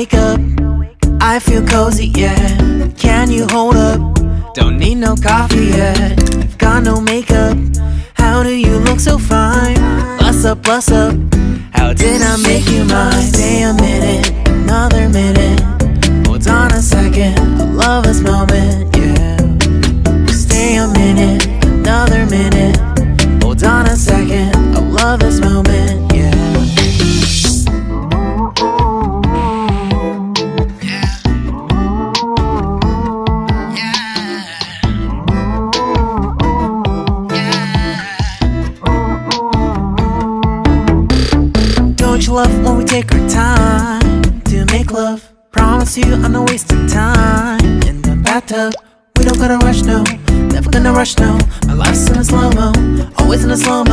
wake up, I feel cozy, yeah. Can you hold up? Don't need no coffee yet. You've got no makeup. How do you look so fine? Bust up, bust up. How did I make you mine? Stay a minute, another minute. Hold on a second, I love this moment, yeah. Stay a minute, another minute. Hold on a second, I love this moment, yeah. Don't you love when we take our time to make love? Promise you I'm not wasting time in the bathtub. We don't gotta rush, no. Never gonna rush, no. My life's in a slow-mo, always in a slow-mo.